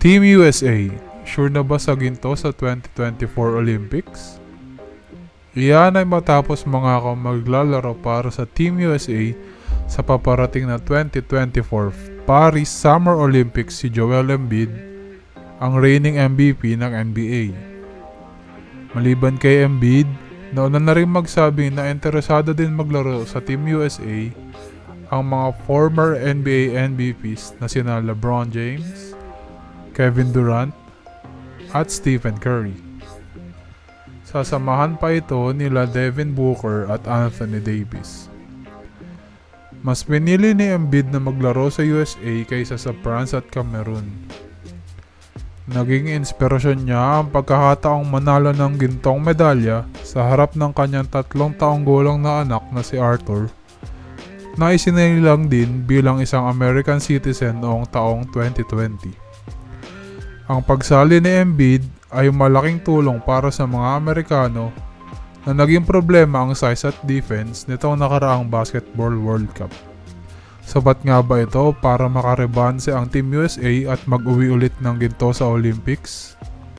Team USA, sure na ba sa ginto sa 2024 Olympics? Iyan ay matapos mga maglalaro para sa Team USA sa paparating na 2024 Paris Summer Olympics si Joel Embiid, ang reigning MVP ng NBA. Maliban kay Embiid, nauna na rin magsabi na interesado din maglaro sa Team USA ang mga former NBA MVPs na sina LeBron James, Kevin Durant, at Stephen Curry. Sasamahan pa ito nila Devin Booker at Anthony Davis. Mas pinili ni Embiid na maglaro sa USA kaysa sa France at Cameroon. Naging inspirasyon niya ang pagkakataong manalo ng gintong medalya sa harap ng kanyang 3 taong gulang na anak na si Arthur, na isinilang din bilang isang American citizen noong taong 2020. Ang pagsali ni Embiid ay malaking tulong para sa mga Amerikano na naging problema ang size at defense nitong nakaraang Basketball World Cup. Sapat nga ba ito para makarebanse ang Team USA at mag-uwi ulit ng ginto sa Olympics?